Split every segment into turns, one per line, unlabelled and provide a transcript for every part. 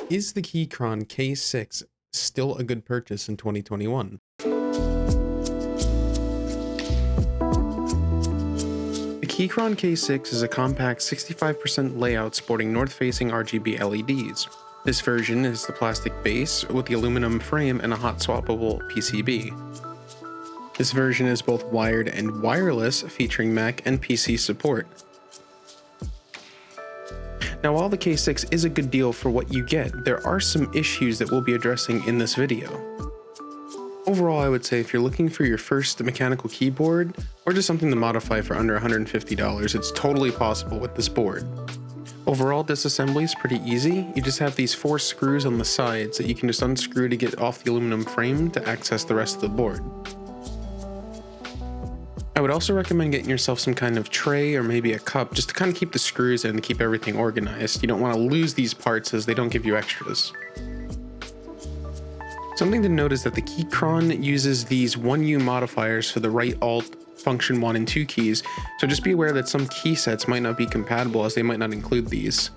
Is the Keychron K6 still a good purchase in 2021? The Keychron K6 is a compact 65% layout sporting north-facing RGB LEDs. This version is the plastic base with the aluminum frame and a hot swappable PCB. This version is both wired and wireless, featuring Mac and PC support. Now, while the K6 is a good deal for what you get, there are some issues that we'll be addressing in this video. Overall, I would say if you're looking for your first mechanical keyboard, or just something to modify for under $150, it's totally possible with this board. Overall, disassembly is pretty easy. You just have these 4 screws on the sides that you can just unscrew to get off the aluminum frame to access the rest of the board. I would also recommend getting yourself some kind of tray or maybe a cup just to kind of keep the screws in to keep everything organized. You don't want to lose these parts as they don't give you extras. Something to note is that the Keychron uses these 1U modifiers for the right alt, function 1 and 2 keys, so just be aware that some key sets might not be compatible as they might not include these.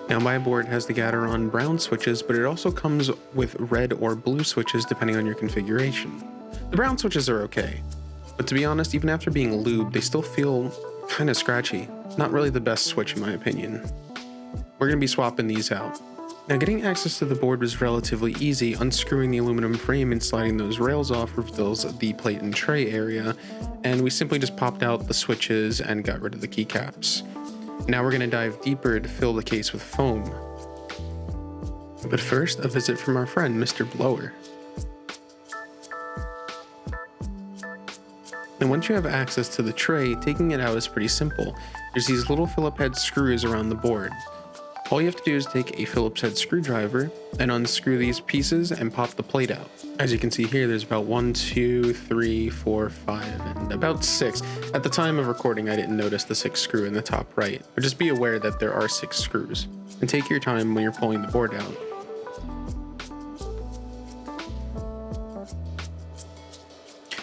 Now, my board has the Gateron brown switches, but it also comes with red or blue switches depending on your configuration. The brown switches are okay, but to be honest, even after being lubed, they still feel kind of scratchy. Not really the best switch in my opinion. We're going to be swapping these out. Now, getting access to the board was relatively easy. Unscrewing the aluminum frame and sliding those rails off reveals the plate and tray area, and we simply just popped out the switches and got rid of the keycaps. Now we're going to dive deeper to fill the case with foam. But first, a visit from our friend, Mr. Blower. Now once you have access to the tray, taking it out is pretty simple. There's these little Phillips head screws around the board. All you have to do is take a Phillips head screwdriver and unscrew these pieces and pop the plate out. As you can see here, there's about 1, 2, 3, 4, 5, and about 6. At the time of recording, I didn't notice the 6th screw in the top right, but just be aware that there are 6 screws. And take your time when you're pulling the board out.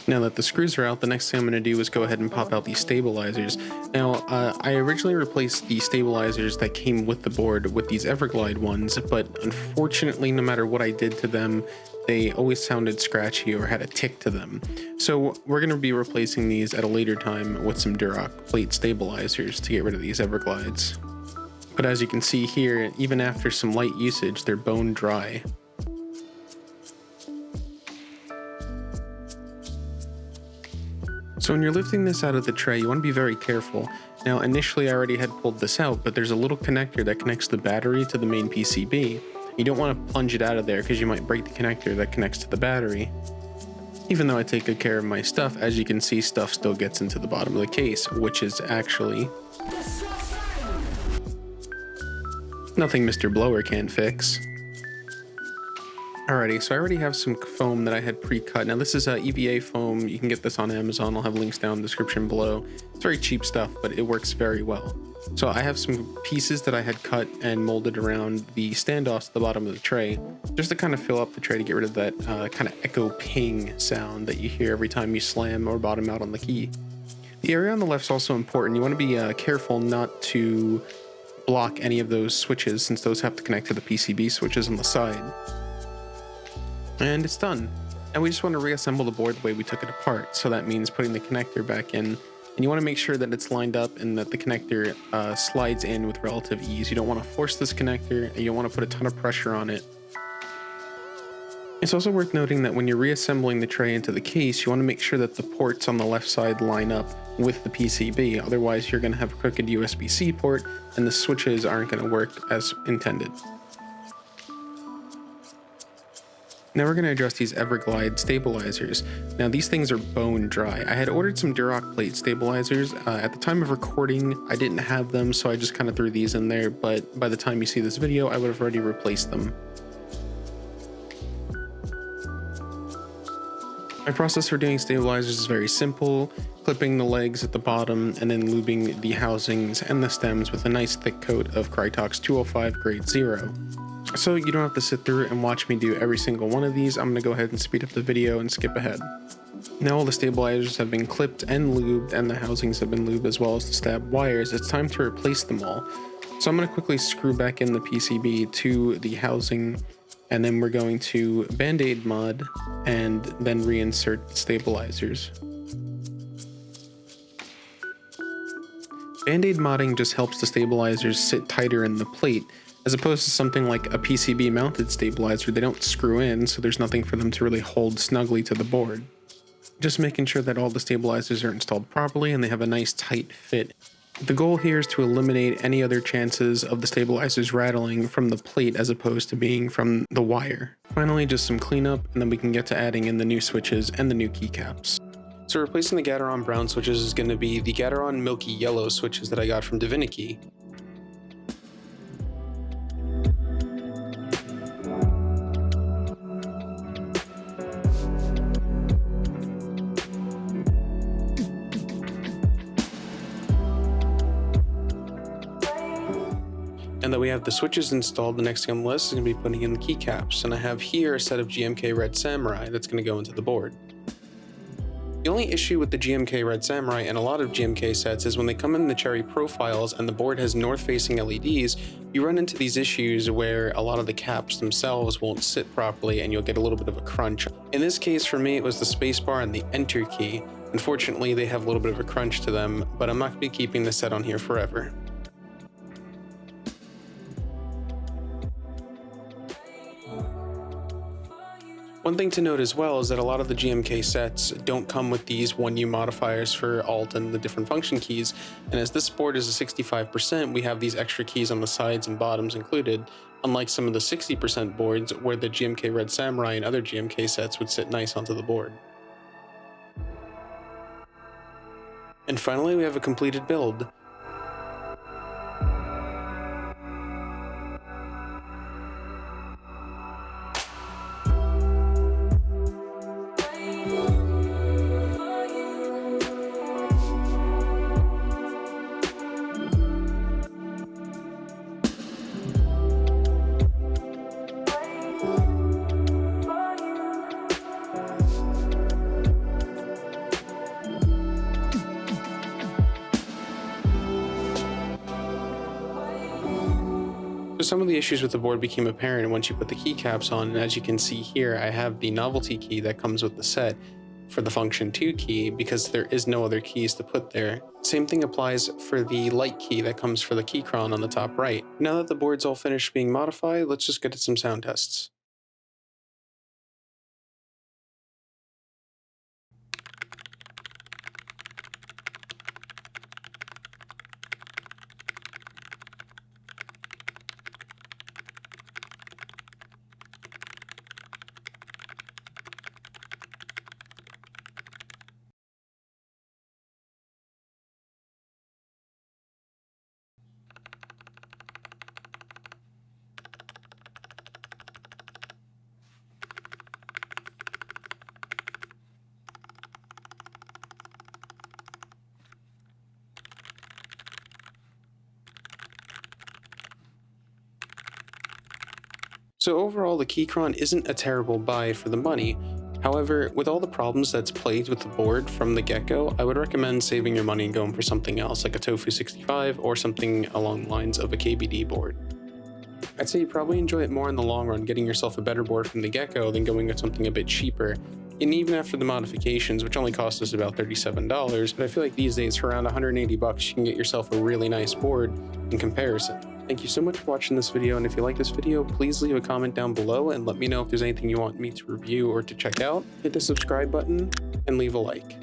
Now that the screws are out, the next thing I'm going to do is go ahead and pop out these stabilizers. Now, I originally replaced the stabilizers that came with the board with these Everglide ones, but unfortunately, no matter what I did to them, they always sounded scratchy or had a tick to them. So we're going to be replacing these at a later time with some Durock plate stabilizers to get rid of these Everglides. But as you can see here, even after some light usage, they're bone dry. So when you're lifting this out of the tray, you want to be very careful. Now, initially I already had pulled this out, but there's a little connector that connects the battery to the main PCB. You don't want to plunge it out of there because you might break the connector that connects to the battery. Even though I take good care of my stuff, as you can see, stuff still gets into the bottom of the case, which is actually nothing Mr. Blower can't fix. Alrighty, so I already have some foam that I had pre-cut. Now this is EVA foam. You can get this on Amazon. I'll have links down in the description below. It's very cheap stuff, but it works very well. So I have some pieces that I had cut and molded around the standoffs at the bottom of the tray, just to kind of fill up the tray to get rid of that kind of echo ping sound that you hear every time you slam or bottom out on the key. The area on the left is also important. You want to be careful not to block any of those switches, since those have to connect to the PCB switches on the side. And it's done. And we just want to reassemble the board the way we took it apart. So that means putting the connector back in. And you want to make sure that it's lined up and that the connector slides in with relative ease. You don't want to force this connector and you don't want to put a ton of pressure on it. It's also worth noting that when you're reassembling the tray into the case, you want to make sure that the ports on the left side line up with the PCB. Otherwise, you're going to have a crooked USB-C port and the switches aren't going to work as intended. Now we're going to address these Everglide stabilizers. Now these things are bone dry. I had ordered some Durock plate stabilizers. At the time of recording, I didn't have them, so I just kind of threw these in there, but by the time you see this video, I would have already replaced them. My process for doing stabilizers is very simple: clipping the legs at the bottom and then lubing the housings and the stems with a nice thick coat of Krytox 205 grade 0. So you don't have to sit through and watch me do every single one of these. I'm going to go ahead and speed up the video and skip ahead. Now all the stabilizers have been clipped and lubed, and the housings have been lubed as well as the stab wires. It's time to replace them all. So I'm going to quickly screw back in the PCB to the housing, and then we're going to Band-Aid mod and then reinsert the stabilizers. Band-Aid modding just helps the stabilizers sit tighter in the plate, as opposed to something like a PCB mounted stabilizer. They don't screw in, so there's nothing for them to really hold snugly to the board. Just making sure that all the stabilizers are installed properly and they have a nice tight fit. The goal here is to eliminate any other chances of the stabilizers rattling from the plate as opposed to being from the wire. Finally, just some cleanup, and then we can get to adding in the new switches and the new keycaps. So replacing the Gateron brown switches is going to be the Gateron Milky yellow switches that I got from Divinity. And that we have the switches installed, the next thing on the list is going to be putting in the keycaps, and I have here a set of GMK Red Samurai that's going to go into the board. The only issue with the GMK Red Samurai and a lot of GMK sets is when they come in the cherry profiles and the board has north-facing LEDs, you run into these issues where a lot of the caps themselves won't sit properly and you'll get a little bit of a crunch. In this case for me it was the spacebar and the enter key. Unfortunately they have a little bit of a crunch to them, but I'm not going to be keeping this set on here forever. One thing to note as well is that a lot of the GMK sets don't come with these 1U modifiers for Alt and the different function keys, and as this board is a 65%, we have these extra keys on the sides and bottoms included, unlike some of the 60% boards where the GMK Red Samurai and other GMK sets would sit nice onto the board. And finally, we have a completed build. So some of the issues with the board became apparent once you put the keycaps on, and as you can see here, I have the novelty key that comes with the set for the function 2 key because there is no other keys to put there. Same thing applies for the light key that comes for the Keychron on the top right. Now that the board's all finished being modified, let's just get to some sound tests. So overall, the Keychron isn't a terrible buy for the money. However, with all the problems that's plagued with the board from the get-go, I would recommend saving your money and going for something else like a Tofu 65 or something along the lines of a KBD board. I'd say you probably enjoy it more in the long run getting yourself a better board from the get-go than going with something a bit cheaper. And even after the modifications, which only cost us about $37, but I feel like these days for around 180 bucks, you can get yourself a really nice board in comparison. Thank you so much for watching this video, and if you like this video, please leave a comment down below and let me know if there's anything you want me to review or to check out. Hit the subscribe button and leave a like.